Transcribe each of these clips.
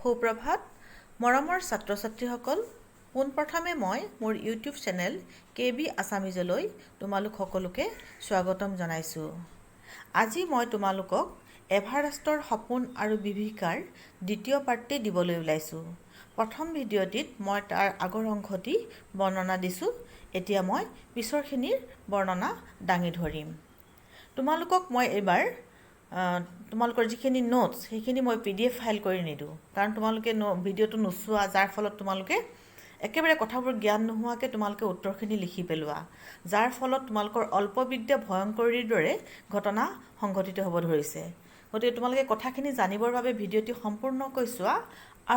সুপ্ৰভাত মৰমৰ ছাত্ৰ ছাত্ৰীসকল পোনপ্ৰথমে মই মোৰ ইউটিউব চেনেল KB আছামিজলৈ তোমালোক সকলোকে স্বাগতম জনাইছোঁ। আজি মই তোমালোকক এভাৰেষ্টৰ সপোন আৰু বিভীষিকাৰ দ্বিতীয় পাৰ্টটি দিবলৈ ওলাইছোঁ। প্ৰথম ভিডিঅ'টিত মই তাৰ আগৰ অংশটি বৰ্ণনা দিছোঁ। এতিয়া মই পিছৰখিনিৰ বৰ্ণনা দাঙি ধৰিম। তোমালোকক মই এইবাৰ তোমালোকৰ যিখিনি নোটছ সেইখিনি মই PDF ফাইল কৰি নিদিওঁ, কাৰণ তোমালোকে ভিডিঅ'টো নোচোৱা, যাৰ ফলত তোমালোকে একেবাৰে কথাবোৰ জ্ঞান নোহোৱাকৈ তোমালোকে উত্তৰখিনি লিখি পেলোৱা, যাৰ ফলত তোমালোকৰ অল্পবিদ্যা ভয়ংকৰীৰ দৰে ঘটনা সংঘটিত হ'ব ধৰিছে। গতিকে তোমালোকে কথাখিনি জানিবৰ বাবে ভিডিঅ'টি সম্পূৰ্ণকৈ চোৱা,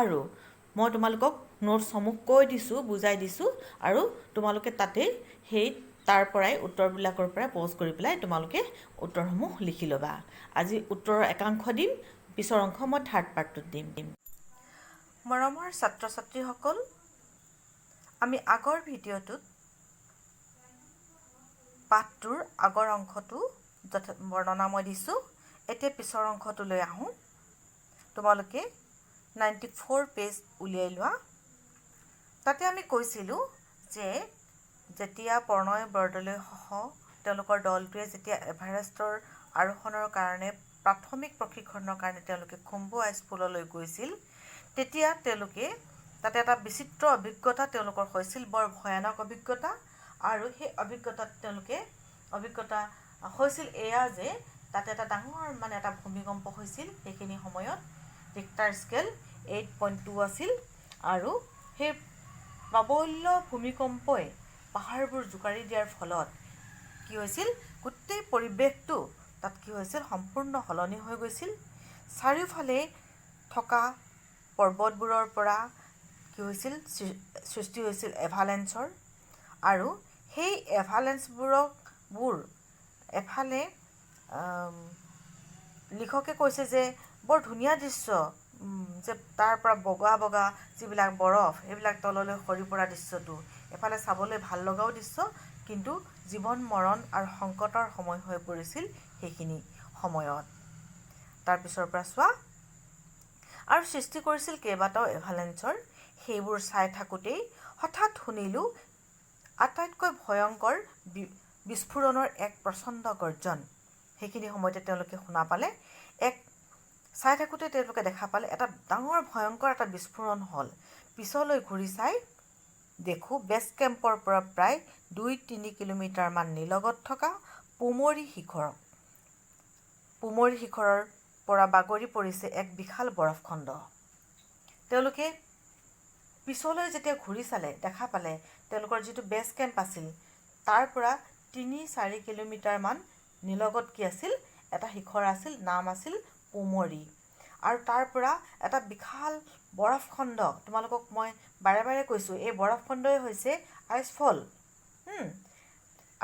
আৰু মই তোমালোকক নোটছসমূহ কৈ দিছোঁ, বুজাই দিছোঁ, আৰু তোমালোকে তাতেই তাৰ পৰাই উত্তৰবিলাকৰ পৰা প'জ কৰি পেলাই তোমালোকে উত্তৰসমূহ লিখি ল'বা। আজি উত্তৰৰ একাংশ দিম, পিছৰ অংশ মই থাৰ্ড পাৰ্টটোত দিম। মৰমৰ ছাত্ৰ ছাত্ৰীসকল, আমি আগৰ ভিডিঅ'টোত পাঠটোৰ আগৰ অংশটো বৰ্ণনা মই দিছোঁ। এতিয়া পিছৰ অংশটোলৈ আহোঁ। তোমালোকে 94 পেজ উলিয়াই লোৱা। তাতে আমি কৈছিলোঁ যে যেতিয়া প্ৰণয় বৰদলৈসহ তেওঁলোকৰ দলটোৱে যেতিয়া এভাৰেষ্টৰ আৰোহণৰ কাৰণে প্ৰাথমিক প্ৰশিক্ষণৰ কাৰণে তেওঁলোকে খুম্বু আইচফললৈ গৈছিল, তেতিয়া তেওঁলোকে তাতে এটা বিচিত্ৰ অভিজ্ঞতা তেওঁলোকৰ হৈছিল, বৰ ভয়ানক অভিজ্ঞতা। আৰু সেই অভিজ্ঞতা হৈছিল এয়া যে তাতে এটা ডাঙৰ এটা ভূমিকম্প হৈছিল। সেইখিনি সময়ত ৰিক্টাৰ স্কেল 8.2 আছিল, আৰু সেই প্ৰাবল্য ভূমিকম্পই পাহাৰবোৰ জোকাৰি দিয়াৰ ফলত কি হৈছিল, গোটেই পৰিৱেশটো তাত কি হৈছিল, সম্পূৰ্ণ সলনি হৈ গৈছিল। চাৰিওফালে থকা পৰ্বতবোৰৰ পৰা কি হৈছিল, সৃষ্টি হৈছিল এভালেঞ্চৰ, আৰু সেই এভালেঞ্চবোৰ এফালে লিখকে কৈছে যে বৰ ধুনীয়া দৃশ্য, যে তাৰ পৰা বগা বগা যিবিলাক বৰফ সেইবিলাক তললৈ সৰি পৰা দৃশ্যটো এফালে চাবলৈ ভাল লগাও দৃশ্য, কিন্তু জীৱন মৰণ আৰু সংকটৰ সময় হৈ পৰিছিল সেইখিনি সময়ত। তাৰপিছৰ পৰা চোৱা, আৰু সৃষ্টি কৰিছিল কেইবাটাও এভালেঞ্চৰ। সেইবোৰ চাই থাকোঁতেই হঠাৎ শুনিলোঁ আটাইতকৈ ভয়ংকৰ বিস্ফোৰণৰ এক প্ৰচণ্ড গৰ্জন। সেইখিনি সময়তে তেওঁলোকে শুনা পালে, চাই থাকোঁতে তেওঁলোকে দেখা পালে এটা ডাঙৰ ভয়ংকৰ এটা বিস্ফোৰণ হ'ল। পিছলৈ ঘূৰি চাই দেখোঁ বেছ কেম্পৰ পৰা প্ৰায় 2-3 কিলোমিটাৰমান নিলগত থকা পুমৰী শিখৰৰ পৰা বাগৰি পৰিছে এক বিশাল বৰফখণ্ড। তেওঁলোকে পিছলৈ যেতিয়া ঘূৰি চালে দেখা পালে তেওঁলোকৰ যিটো বেছ কেম্প আছিল তাৰ পৰা 3-4 কিলোমিটাৰমান নিলগত কি আছিল, এটা শিখৰ আছিল, নাম আছিল পুমৰী। আৰু তাৰ পৰা এটা বিশাল বৰফখণ্ড, তোমালোকক মই বাৰে বাৰে কৈছোঁ এই বৰফখণ্ডই হৈছে আইচফল,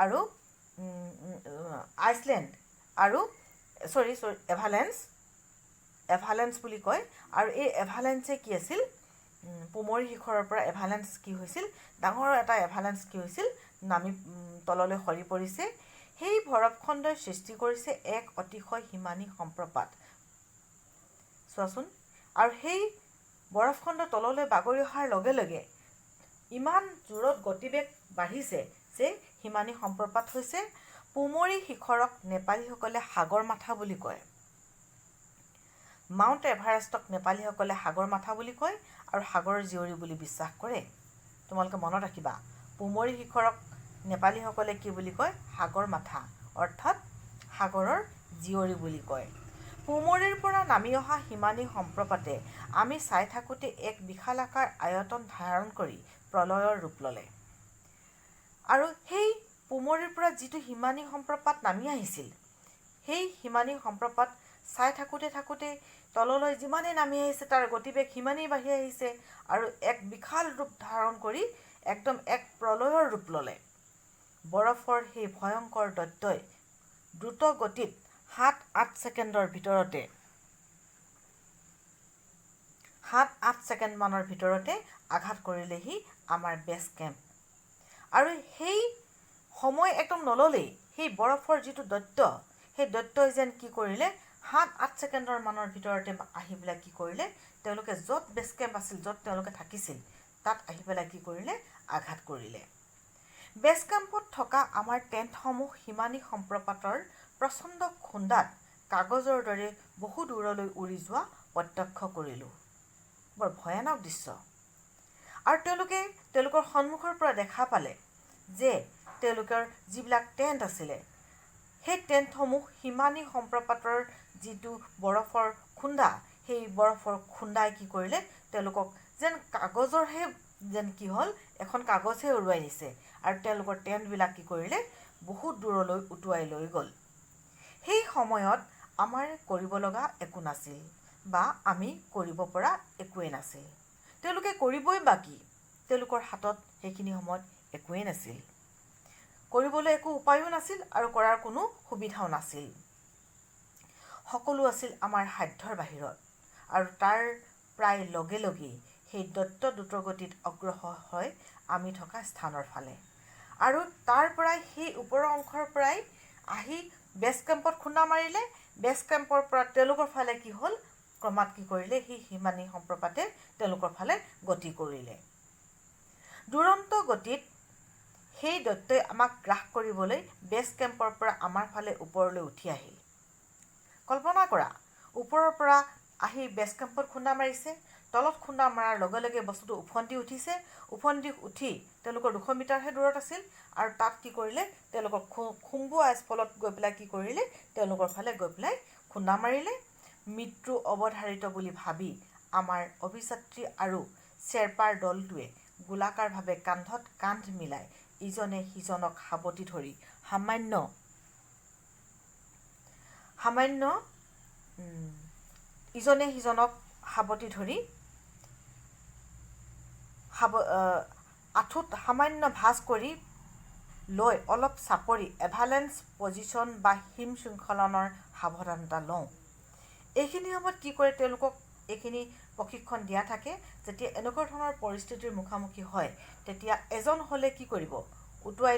আৰু আইচলেণ্ড, আৰু এভালেঞ্চ বুলি কয়। আৰু এই এভালেঞ্চে কি আছিল, পুমৰী শিখৰৰ পৰা এভালেঞ্চ কি হৈছিল, ডাঙৰ এটা এভালেঞ্চ কি হৈছিল, নামি তললৈ সৰি পৰিছে। সেই বৰফখণ্ডই সৃষ্টি কৰিছে এক অতিশয় হিমানী সম্প্ৰপাত। চোৱাচোন, আৰু সেই বৰফখণ্ড তললৈ বাগৰি অহাৰ লগে লগে ইমান জোৰত গতিবেগ বাঢ়িছে যে হিমানী সম্প্ৰপাত হৈছে। পুমৰী শিখৰক নেপালীসকলে সাগৰ মাথা বুলি কয়, মাউণ্ট এভাৰেষ্টক নেপালীসকলে সাগৰ মাথা বুলি কয়, আৰু সাগৰৰ জীয়ৰী বুলি বিশ্বাস কৰে। তোমালোকে মনত ৰাখিবা, পুমৰী শিখৰক নেপালীসকলে কি বুলি কয়, সাগৰ মাথা, অৰ্থাৎ সাগৰৰ জীয়ৰী বুলি কয়। পুমৰীৰ পৰা নামি অহা হিমানী সম্প্ৰপাতে আমি চাই থাকোঁতে এক বিশালাকাৰ আয়তন ধাৰণ কৰি প্ৰলয়ৰ ৰূপ ল'লে। আৰু সেই পুমৰীৰ পৰা যিটো হিমানী সম্প্ৰপাত নামি আহিছিল, সেই হিমানী সম্প্ৰপাত চাই থাকোঁতে তললৈ যিমানেই নামি আহিছে তাৰ গতিবেগ সিমানেই বাঢ়ি আহিছে, আৰু এক বিশাল ৰূপ ধাৰণ কৰি একদম এক প্ৰলয়ৰ ৰূপ ল'লে। বৰফৰ সেই ভয়ংকৰ দৈত্যই দ্ৰুত গতিত 7-8 ছেকেণ্ডমানৰ ভিতৰতে আঘাত কৰিলেহি আমাৰ বেছ কেম্প। আৰু সেই সময় একদম নল'লেই সেই বৰফৰ যিটো দৈত্য, সেই দৈত্যই যেন কি কৰিলে, 7-8 ছেকেণ্ডৰ মানৰ ভিতৰতে আহি পেলাই কি কৰিলে তেওঁলোকে য'ত বেছ কেম্প আছিল য'ত তেওঁলোকে থাকিছিল তাত আহি পেলাই কি কৰিলে আঘাত কৰিলে বেছ কেম্পত থকা আমাৰ টেণ্টসমূহ হিমানী সম্প্ৰপাতৰ প্ৰচণ্ড খুন্দাত কাগজৰ দৰে বহু দূৰলৈ উৰি যোৱা প্ৰত্যক্ষ কৰিলোঁ বৰ ভয়ানক দৃশ্য আৰু তেওঁলোকৰ সন্মুখৰ পৰা দেখা পালে যে তেওঁলোকৰ যিবিলাক টেণ্ট আছিলে সেই টেণ্টসমূহ হিমানী সম্প্ৰপাতৰ যিটো বৰফৰ খুন্দা সেই বৰফৰ খুন্দাই কি কৰিলে তেওঁলোকক যেন কাগজৰহে যেন কি হ'ল এখন কাগজহে উৰুৱাই নিছে আৰু তেওঁলোকৰ টেণ্টবিলাক কি কৰিলে বহুত দূৰলৈ উটুৱাই লৈ গ'ল সেই সময়ত আমাৰ কৰিব লগা একো নাছিল বা আমি কৰিব পৰা একোৱেই নাছিল তেওঁলোকে কৰিবই বাকী তেওঁলোকৰ হাতত সেইখিনি সময়ত একোৱেই নাছিল কৰিবলৈ একো উপায়ো নাছিল আৰু কৰাৰ কোনো সুবিধাও নাছিল সকলো আছিল আমাৰ সাধ্যৰ বাহিৰত আৰু তাৰ প্ৰায় লগে লগেই সেই দ্ৰুতগতিত অগ্ৰসৰ হয় আমি থকা স্থানৰ ফালে আৰু তাৰ পৰাই সেই ওপৰৰ অংশৰ পৰাই আহি বেছ কেম্পত খুন্দা মাৰিলে বেছ কেম্পৰ পৰা তেওঁলোকৰ ফালে কি হ'ল ক্ৰমাৎ কি কৰিলে সেই হিমানী সম্প্ৰপাতে তেওঁলোকৰ ফালে গতি কৰিলে দুৰন্ত গতিত সেই দৈত্যই আমাক গ্ৰাস কৰিবলৈ বেছ কেম্পৰ পৰা আমাৰ ফালে ওপৰলৈ উঠি আহিল কল্পনা কৰা ওপৰৰ পৰা আহি বেছ কেম্পত খুন্দা মাৰিছে তলত খুন্দা মৰাৰ লগে লগে বস্তুটো উফন্দি উঠি তেওঁলোকৰ 200 মিটাৰহে দূৰত আছিল আৰু তাত কি কৰিলে তেওঁলোকৰ খুম্বুৱা স্থলত গৈ পেলাই কি কৰিলে তেওঁলোকৰ ফালে গৈ পেলাই খুন্দা মাৰিলে মৃত্যু অৱধাৰিত বুলি ভাবি আমাৰ অভিযাত্ৰী আৰু শ্বেৰপাৰ দলটোৱে গোলাকাৰভাৱে কান্ধত কান্ধ মিলাই ইজনে সিজনক সাৱটি ধৰি ইজনে সিজনক সাৱটি ধৰি আঁঠুত সামান্য ভাঁজ কৰি লৈ অলপ চাপৰি এভালেঞ্চ পজিশ্যন বা হিম শৃংখলনৰ সাৱধানতা লওঁ এইখিনি সময়ত কি কৰে তেওঁলোকক এইখিনি প্ৰশিক্ষণ দিয়া থাকে যেতিয়া এনেকুৱা ধৰণৰ পৰিস্থিতিৰ মুখামুখি হয় তেতিয়া এজন হ'লে কি কৰিব উৰুৱাই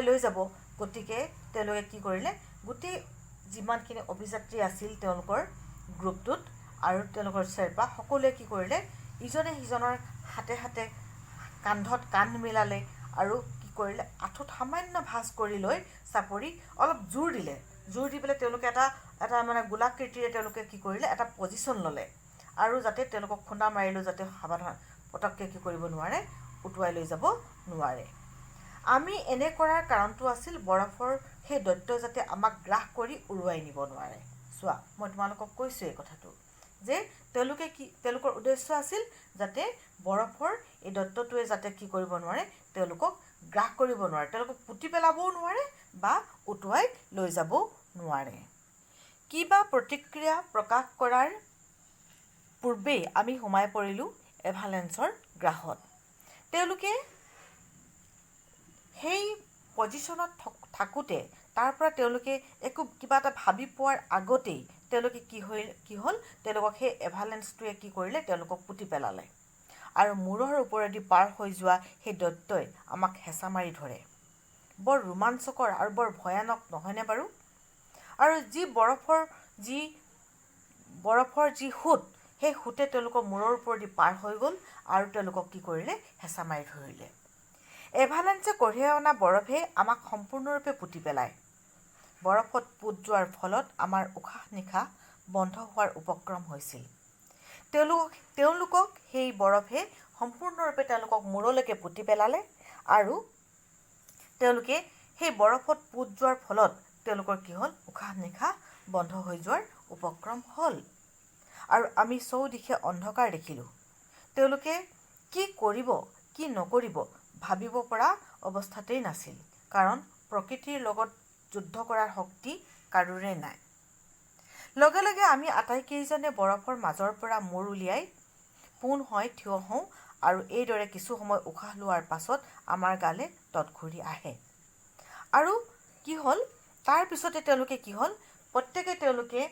লৈ যাব গতিকে তেওঁলোকে কি কৰিলে গোটেই যিমানখিনি অভিযাত্ৰী আছিল তেওঁলোকৰ গ্ৰুপটোত আৰু তেওঁলোকৰ শ্বেৰপা সকলোৱে কি কৰিলে ইজনে সিজনৰ হাতে হাতে কান্ধত কান্ধ মিলালে আৰু কি কৰিলে আঁঠুত সামান্য ভাঁজ কৰি লৈ চাপৰি অলপ জোৰ দি পেলাই তেওঁলোকে এটা মানে গোলাকৃতিৰে তেওঁলোকে কি কৰিলে এটা পজিশ্যন ল'লে আৰু যাতে তেওঁলোকক খুন্দা মাৰিলেও যাতে সাৱধান পটককৈ কি কৰিব নোৱাৰে উটুৱাই লৈ যাব নোৱাৰে আমি এনে কৰাৰ কাৰণটো আছিল বৰফৰ সেই দৈত্য যাতে আমাক গ্ৰাস কৰি উৰুৱাই নিব নোৱাৰে চোৱা মই তোমালোকক কৈছোঁ এই কথাটো যে তেওঁলোকৰ উদ্দেশ্য আছিল যাতে বৰফৰ এই দৈত্যটোৱে যাতে কি কৰিব নোৱাৰে তেওঁলোকক গ্ৰাস কৰিব নোৱাৰে তেওঁলোকক পুতি পেলাবও নোৱাৰে বা উটুৱাই লৈ যাবও নোৱাৰে কিবা প্ৰতিক্ৰিয়া প্ৰকাশ কৰাৰ পূৰ্বেই আমি সোমাই পৰিলোঁ এভালেঞ্চৰ গ্ৰাসত তেওঁলোকে সেই পজিশ্যনত থাকোঁতে তাৰ পৰা তেওঁলোকে কিবা এটা ভাবি পোৱাৰ আগতেই তেওঁলোকে কি হ'ল তেওঁলোকক সেই এভালেঞ্চটোৱে কি কৰিলে তেওঁলোকক পুতি পেলালে আৰু মূৰৰ ওপৰেদি পাৰ হৈ যোৱা সেই দৈত্যই আমাক হেঁচা মাৰি ধৰে বৰ ৰোমাঞ্চকৰ আৰু বৰ ভয়ানক নহয়নে বাৰু আৰু বৰফৰ যি সোঁত সেই সোঁতে তেওঁলোকৰ মূৰৰ ওপৰেদি পাৰ হৈ গ'ল আৰু তেওঁলোকক কি কৰিলে হেঁচা মাৰি ধৰিলে এভালেঞ্চে কঢ়িয়াই অনা বৰফে আমাক সম্পূৰ্ণৰূপে পুতি পেলায় বৰফত পোত যোৱাৰ ফলত আমাৰ উশাহ নিশাহ বন্ধ হোৱাৰ উপক্ৰম হৈছিল তেওঁলোকক সেই বৰফে সম্পূৰ্ণৰূপে তেওঁলোকক মূৰলৈকে পুতি পেলালে আৰু তেওঁলোকে সেই বৰফত পোত যোৱাৰ ফলত তেওঁলোকৰ কি হ'ল উশাহ নিশাহ বন্ধ হৈ যোৱাৰ উপক্ৰম হ'ল আৰু আমি চৌদিশে অন্ধকাৰ দেখিলোঁ তেওঁলোকে কি কৰিব কি নকৰিব ভাবিব পৰা অৱস্থাতেই নাছিল কাৰণ প্ৰকৃতিৰ লগত যুদ্ধ কৰাৰ শক্তি কাৰোৰে নাই লগে লগে আমি আটাইকেইজনে বৰফৰ মাজৰ পৰা মূৰ উলিয়াই পোন হৈ থিয় হওঁ আৰু এইদৰে কিছু সময় উশাহ লোৱাৰ পাছত আমাৰ গালে তৎঘূৰি আহে আৰু কি হ'ল তাৰ পিছতে তেওঁলোকে কি হ'ল প্ৰত্যেকে তেওঁলোকে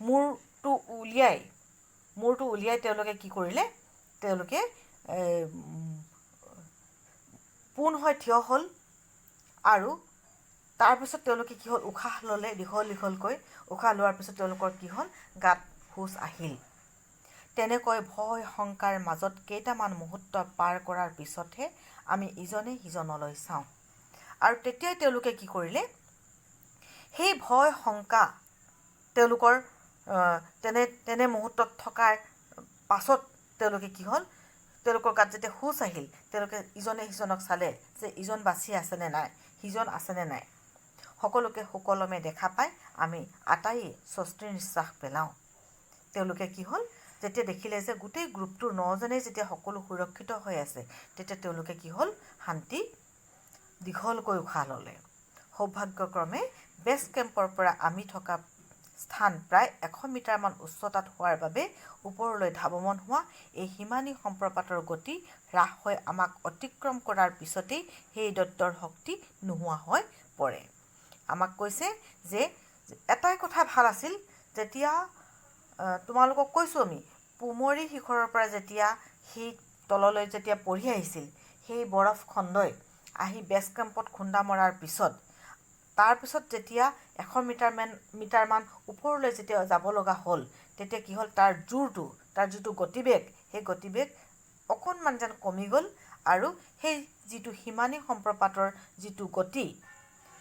মূৰটো উলিয়াই তেওঁলোকে কি কৰিলে তেওঁলোকে পোন হৈ থিয় হ'ল আৰু তাৰপিছত তেওঁলোকে কি হ'ল, উশাহ ল'লে দীঘলকৈ। উশাহ লোৱাৰ পিছত তেওঁলোকৰ কি হ'ল, গাত হুঁচ আহিল। তেনেকৈ ভয় শংকাৰ মাজত কেইটামান মুহূৰ্ত পাৰ কৰাৰ পিছতহে আমি ইজনে সিজনলৈ চাওঁ। আৰু তেতিয়াই তেওঁলোকে কি কৰিলে, সেই ভয় শংকা তেওঁলোকৰ তেনে মুহূৰ্তত থকাৰ পাছত তেওঁলোকে কি হ'ল, তেওঁলোকৰ গাত যেতিয়া হুঁচ আহিল, তেওঁলোকে ইজনে সিজনক চালে যে ইজন বাচি আছেনে নাই, সিজন আছেনে নাই। সকলোকে সুকলমে দেখা পাই আমি আটাইয়ে স্বস্তিৰ নিশ্বাস পেলাওঁ। তেওঁলোকে কি হ'ল, যেতিয়া দেখিলে যে গোটেই গ্ৰুপটোৰ 9জনেই যেতিয়া সকলো সুৰক্ষিত হৈ আছে, তেতিয়া তেওঁলোকে কি হ'ল, শান্তি দীঘলকৈ উশাহ ল'লে। সৌভাগ্যক্ৰমে বেছ কেম্পৰ পৰা আমি থকা স্থান প্ৰায় 100 মিটাৰমান উচ্চতাত হোৱাৰ বাবে ওপৰলৈ ধাৱমান হোৱা এই হিমানী সম্প্ৰপাতৰ গতি হ্ৰাস হৈ আমাক অতিক্ৰম কৰাৰ পিছতেই সেই দৈত্যৰ শক্তি নোহোৱা হৈ পৰে। আমাক কৈছে যে এটাই কথা ভাল আছিল, যেতিয়া তোমালোকক কৈছোঁ আমি, পুমৰী শিখৰৰ পৰা যেতিয়া সি তললৈ যেতিয়া পঢ়ি আহিছিল, সেই বৰফ খণ্ডই আহি বেছ কেম্পত খুন্দা মৰাৰ পিছত, তাৰপিছত যেতিয়া 100 মিটাৰমান ওপৰলৈ যেতিয়া যাব লগা হ'ল, তেতিয়া কি হ'ল, তাৰ জোৰটো, তাৰ যিটো গতিবেগ, সেই গতিবেগ অকণমান যেন কমি গ'ল। আৰু সেই যিটো হিমানী সম্প্ৰপাতৰ যিটো গতি,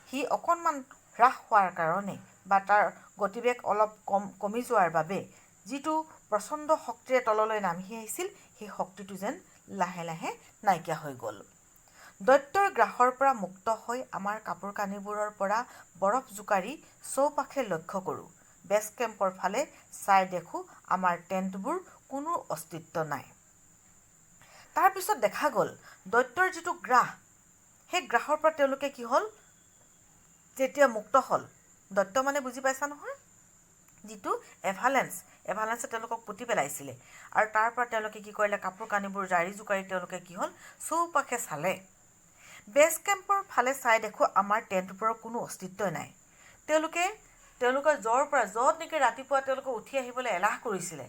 সি অকণমান হ্ৰাস হোৱাৰ কাৰণে বা তাৰ গতিবেগ অলপ কমি যোৱাৰ বাবে যিটো প্ৰচণ্ড শক্তিৰে তললৈ নামি আহিছিল, সেই শক্তিটো যেন লাহে লাহে নাইকিয়া হৈ গ'ল। দৈত্যৰ গ্ৰাসৰ পৰা মুক্ত হৈ আমাৰ কাপোৰ কানিবোৰৰ পৰা বৰফ জোকাৰি চৌপাশে লক্ষ্য কৰোঁ। বেছ কেম্পৰ ফালে চাই দেখোঁ আমাৰ টেণ্টবোৰ কোনো অস্তিত্ব নাই। তাৰপিছত দেখা গ'ল দৈত্যৰ যিটো গ্ৰাস, সেই গ্ৰাসৰ পৰা তেওঁলোকে কি হ'ল, যেতিয়া মুক্ত হ'ল, দৈত্য মানে বুজি পাইছা নহয়, যিটো এভালেঞ্চে তেওঁলোকক পুতি পেলাইছিলে। আৰু তাৰ পৰা তেওঁলোকে কি কৰিলে, কাপোৰ কানিবোৰ জাৰি জোকাৰি তেওঁলোকে কি হ'ল, চৌপাশে চালে। বেছ কেম্পৰ ফালে চাই দেখোঁ আমাৰ টেণ্টবোৰৰ কোনো অস্তিত্বই নাই। তেওঁলোকৰ য'ত নেকি ৰাতিপুৱা তেওঁলোকে উঠি আহিবলৈ এলাহ কৰিছিলে,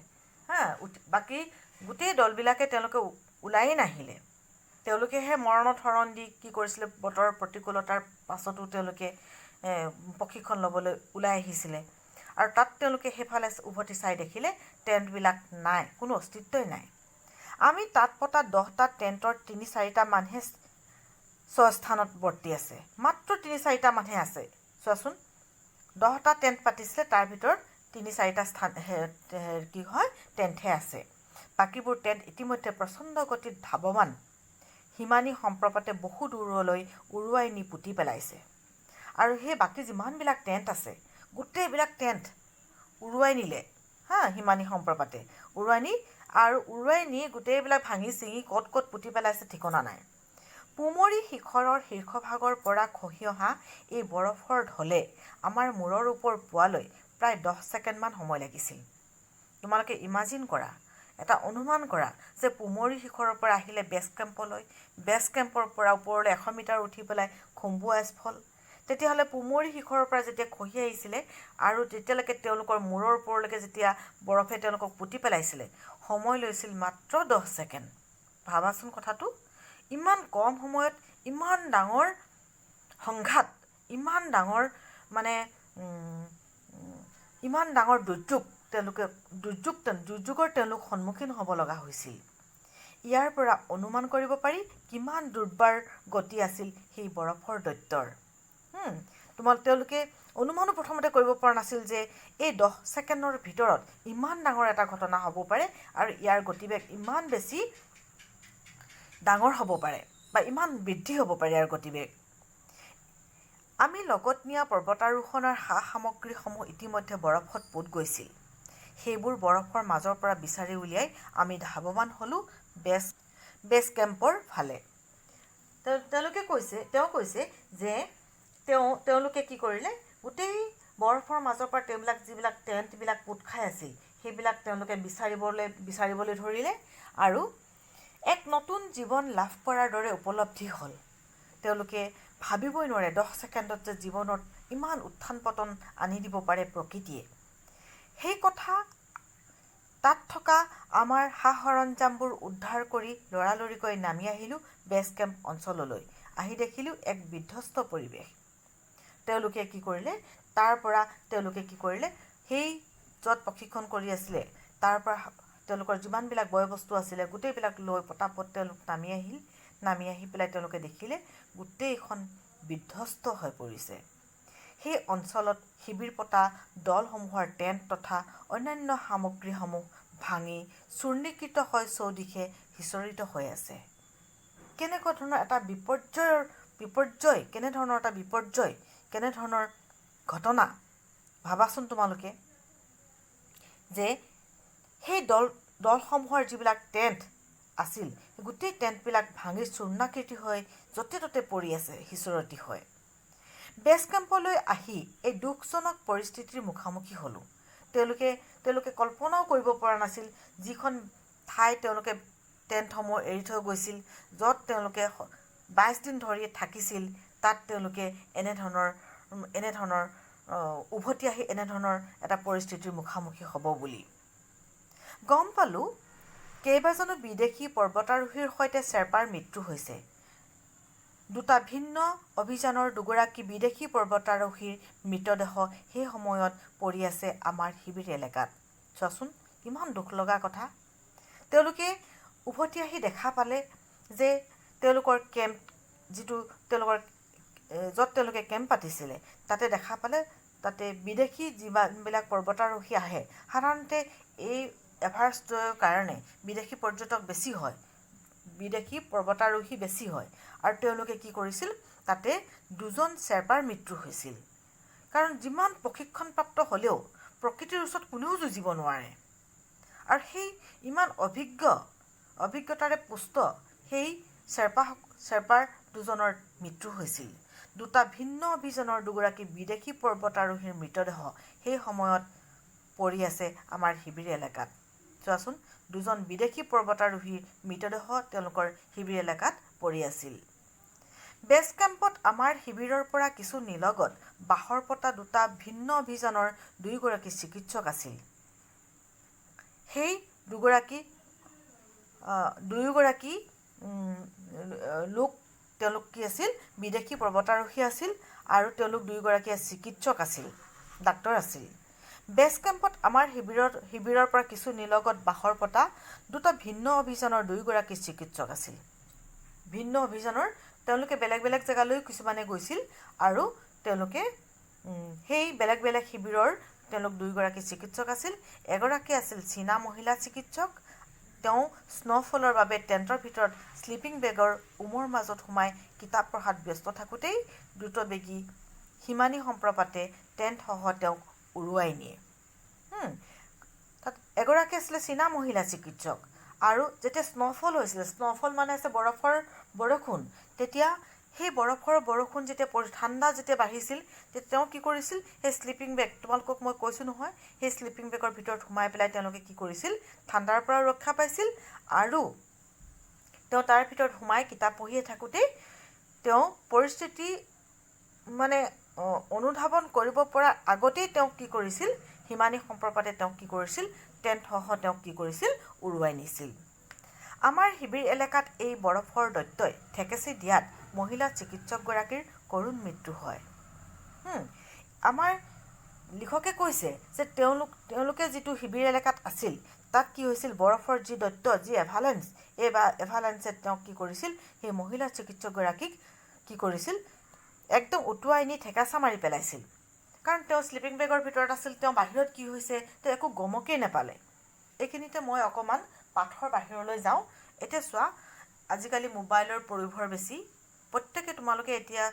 বাকী গোটেই দলবিলাকে তেওঁলোকে ওলায়েই নাহিলে। তেওঁলোকেহে মৰণত শৰণ দি কি কৰিছিলে, বতৰৰ প্ৰতিকূলতাৰ পাছতো তেওঁলোকে প্ৰশিক্ষণ ল'বলৈ ওলাই আহিছিলে। আৰু তাত তেওঁলোকে সেইফালে উভতি চাই দেখিলে টেণ্টবিলাক নাই, কোনো অস্তিত্বই নাই। আমি তাত পতা 10টা টেণ্টৰ 3-4টা মানহে স্বস্থানত বৰ্তি আছে, মাত্ৰ 3-4টা মানহে আছে। চোৱাচোন, 10টা টেণ্ট পাতিছিলে, তাৰ ভিতৰত 3-4টা স্থান কি হয়, টেণ্টহে আছে। বাকীবোৰ টেণ্ট ইতিমধ্যে প্ৰচণ্ড গতিত ধাৱমান হিমানী সম্প্ৰপাতে বহু দূৰলৈ উৰুৱাই নি পুতি পেলাইছে। আৰু সেই বাকী যিমানবিলাক টেণ্ট আছে, গোটেইবিলাক টেণ্ট উৰুৱাই নিলে, হিমানী সম্প্ৰপাতে উৰুৱাই নি গোটেইবিলাক ভাঙি চিঙি ক'ত পুতি পেলাইছে ঠিকনা নাই। পুমৰী শিখৰৰ শীৰ্ষভাগৰ পৰা খহি অহা এই বৰফৰ ঢলে আমাৰ মূৰৰ ওপৰ পোৱালৈ প্ৰায় 10 ছেকেণ্ডমান সময় লাগিছিল। তোমালোকে ইমাজিন কৰা, এটা অনুমান কৰা যে পুমৰী শিখৰৰ পৰা আহিলে বেছ কেম্পলৈ, বেছ কেম্পৰ পৰা ওপৰলৈ 100 মিটাৰ উঠি পেলাই খম্বুৱাজ ফল, তেতিয়াহ'লে পুমৰী শিখৰৰ পৰা যেতিয়া খহি আহিছিলে আৰু তেতিয়ালৈকে তেওঁলোকৰ মূৰৰ ওপৰলৈকে যেতিয়া বৰফে তেওঁলোকক পুতি পেলাইছিলে, সময় লৈছিল মাত্ৰ 10 ছেকেণ্ড। ভাবাচোন কথাটো, ইমান কম সময়ত ইমান ডাঙৰ সংঘাত, ইমান ডাঙৰ দুৰ্যোগৰ তেওঁলোক সন্মুখীন হ'ব লগা হৈছিল। ইয়াৰ পৰা অনুমান কৰিব পাৰি কিমান দুৰ্বাৰ গতি আছিল সেই বৰফৰ দৈত্যৰ। তেওঁলোকে অনুমানো প্ৰথমতে কৰিব পৰা নাছিল যে এই 10 ছেকেণ্ডৰ ভিতৰত ইমান ডাঙৰ এটা ঘটনা হ'ব পাৰে আৰু ইয়াৰ গতিবেগ ইমান বেছি ডাঙৰ হ'ব পাৰে বা ইমান বৃদ্ধি হ'ব পাৰে ইয়াৰ গতিবেগ। আমি লগত নিয়া পৰ্বতাৰোহণৰ সা-সামগ্ৰীসমূহ ইতিমধ্যে বৰফত পোত গৈছিল। সেইবোৰ বৰফৰ মাজৰ পৰা বিচাৰি উলিয়াই আমি ধাৱমান হ'লোঁ বেছ কেম্পৰ ফালে। তেওঁ কৈছে যে তেওঁলোকে কি কৰিলে, গোটেই বৰফৰ মাজৰ পৰা যিবিলাক টেণ্টবিলাক পোত খাই আছিল, সেইবিলাক তেওঁলোকে বিচাৰিবলৈ ধৰিলে আৰু এক নতুন জীৱন লাভ কৰাৰ দৰে উপলব্ধি হ'ল। তেওঁলোকে ভাবিবই নোৱাৰে 10 ছেকেণ্ডত যে জীৱনত ইমান উত্থান পতন আনি দিব পাৰে প্ৰকৃতিয়ে। সেই কথা তাত থকা আমাৰ সা-সৰঞ্জামবোৰ উদ্ধাৰ কৰি লৰালৰিকৈ নামি আহিলোঁ বেছ কেম্প অঞ্চললৈ। আহি দেখিলোঁ এক বিধ্বস্ত পৰিৱেশ। তেওঁলোকে কি কৰিলে তাৰ পৰা তেওঁলোকে কি কৰিলে সেই য'ত প্ৰশিক্ষণ কৰি আছিলে তাৰ পৰা তেওঁলোকৰ যিমানবিলাক বয় বস্তু আছিলে গোটেইবিলাক লৈ পটাপট তেওঁলোক নামি আহি পেলাই তেওঁলোকে দেখিলে গোটেইখন বিধ্বস্ত হৈ পৰিছে। সেই অঞ্চলত শিবিৰ পতা দলসমূহৰ টেণ্ট তথা অন্যান্য সামগ্ৰীসমূহ ভাঙি চূৰ্ণীকৃত হৈ চৌদিশে সিঁচৰিত হৈ আছে। কেনেকুৱা ধৰণৰ এটা বিপৰ্যয় কেনেধৰণৰ ঘটনা ভাবাচোন তোমালোকে, যে সেই দলসমূহৰ যিবিলাক টেণ্ট আছিল গোটেই টেণ্টবিলাক ভাঙি চূৰ্ণাকৃতি হৈ য'তে ত'তে পৰি আছে সিঁচৰতি হৈ। বেছ কেম্পলৈ আহি এই দুখজনক পৰিস্থিতিৰ মুখামুখি হ'লোঁ। তেওঁলোকে কল্পনাও কৰিব পৰা নাছিল যিখন ঠাই তেওঁলোকে টেণ্টসমূহ এৰি থৈ গৈছিল, য'ত তেওঁলোকে 22 দিন ধৰি থাকিছিল, তাত তেওঁলোকে এনেধৰণৰ উভতি আহি এনেধৰণৰ এটা পৰিস্থিতিৰ মুখামুখি হ'ব বুলি গম পালোঁ। কেইবাজনো বিদেশী পৰ্বতাৰোহীৰ সৈতে শ্বেৰ্পাৰ মৃত্যু হৈছে। 2টা ভিন্ন অভিযানৰ 2গৰাকী বিদেশী পৰ্বতাৰোহীৰ মৃতদেহ সেই সময়ত পৰি আছে আমাৰ শিবিৰ এলেকাত। চোৱাচোন কিমান দুখ লগা কথা। তেওঁলোকে উভতি আহি দেখা পালে যে তেওঁলোকৰ কেম্প য'ত তেওঁলোকে কেম্প পাতিছিলে তাতে দেখা পালে তাতে বিদেশী যিমানবিলাক পৰ্বতাৰোহী আহে, সাধাৰণতে এই এভাৰেষ্টৰ কাৰণে বিদেশী পৰ্যটক বেছি হয়, বিদেশী পৰ্বতাৰোহী বেছি হয়। আৰু তেওঁলোকে কি কৰিছিল, তাতে 2জন শ্বেৰ্পাৰ মৃত্যু হৈছিল। কাৰণ যিমান প্ৰশিক্ষণপ্ৰাপ্ত হ'লেও প্ৰকৃতিৰ ওচৰত কোনেও যুঁজিব নোৱাৰে। আৰু সেই ইমান অভিজ্ঞতাৰে পুষ্ট সেই শ্বেৰ্পাৰ 2জনৰ মৃত্যু হৈছিল। 2টা ভিন্ন অভিযানৰ 2গৰাকী বিদেশী পৰ্বতাৰোহীৰ মৃতদেহ সেই সময়ত পৰি আছে আমাৰ শিবিৰ এলেকাত। চোৱাচোন 2জন বিদেশী পৰ্বতাৰোহীৰ মৃতদেহ তেওঁলোকৰ শিবিৰ এলেকাত পৰি আছিল। বেছ কেম্পত আমাৰ শিবিৰৰ পৰা কিছু নিলগত বাঁহৰ পতা 2টা ভিন্ন অভিযানৰ 2গৰাকী চিকিৎসক আছিল। সেই দুয়োগৰাকী লোক তেওঁলোক কি আছিল, বিদেশী পৰ্বতাৰোহী আছিল আৰু তেওঁলোক 2গৰাকী চিকিৎসক আছিল, ডাক্তৰ আছিল। বেছ কেম্পত আমাৰ শিবিৰৰ পৰা কিছু নিলগত বাঁহৰ পতা 2টা ভিন্ন অভিযানৰ 2গৰাকী চিকিৎসক আছিল। ভিন্ন অভিযানৰ তেওঁলোকে বেলেগ বেলেগ জেগালৈ কিছুমানে গৈছিল আৰু তেওঁলোকে সেই বেলেগ বেলেগ শিবিৰৰ তেওঁলোক 2গৰাকী চিকিৎসক আছিল। এগৰাকী আছিল চীনা মহিলা চিকিৎসক। তেওঁ স্ন'ফলৰ বাবে টেণ্টৰ ভিতৰত স্লিপিং বেগৰ উমৰ মাজত সোমাই কিতাপ পঢ়াত ব্যস্ত থাকোঁতেই দ্ৰুতবেগী হিমানী সম্প্ৰপাতে টেণ্টসহ তেওঁক উৰুৱাই নিয়ে। তাত এগৰাকী আছিলে চীনা মহিলা চিকিৎসক। আৰু যেতিয়া স্ন'ফল হৈছিলে, স্ন'ফল মানে আছে বৰফৰ বৰষুণ, তেতিয়া সেই বৰফৰ বৰষুণ যেতিয়া ঠাণ্ডা যেতিয়া বাঢ়িছিল তেতিয়া তেওঁ কি কৰিছিল, সেই স্লিপিং বেগ তোমালোকক মই কৈছোঁ নহয়, সেই স্লিপিং বেগৰ ভিতৰত সোমাই পেলাই তেওঁলোকে কি কৰিছিল, ঠাণ্ডাৰ পৰা ৰক্ষা পাইছিল। আৰু তেওঁ তাৰ ভিতৰত সোমাই কিতাপ পঢ়িয়ে থাকোঁতেই তেওঁ পৰিস্থিতি অনুধাৱন কৰিব পৰাৰ আগতেই তেওঁক কি কৰিছিল, হিমানী সম্প্ৰপাতে তেওঁক কি কৰিছিল, টেণ্টসহ তেওঁক কি কৰিছিল, উৰুৱাই নিছিল। আমাৰ শিবিৰ এলেকাত এই বৰফৰ দৈত্যই ঠেকেচি দিয়াত মহিলা চিকিৎসকগৰাকীৰ কৰুণ মৃত্যু হয়। আমাৰ লিখকে কৈছে যে তেওঁলোকে যিটো শিবিৰ এলেকাত আছিল তাত কি হৈছিল, বৰফৰ যি দৈত্য, যি এভালেঞ্চে তেওঁক কি কৰিছিল, সেই মহিলা চিকিৎসকগৰাকীক কি কৰিছিল, একদম উটুৱাই নি ঠেকেচা মাৰি পেলাইছিল। কাৰণ তেওঁ স্লিপিং বেগৰ ভিতৰত আছিল, তেওঁ বাহিৰত কি হৈছে তেওঁ একো গমকেই নাপালে। এইখিনিতে মই অকণমান পাঠৰ বাহিৰলৈ যাওঁ। এতিয়া চোৱা, আজিকালি মোবাইলৰ প্ৰয়োভৰ বেছি। প্ৰত্যেকে তোমালোকে এতিয়া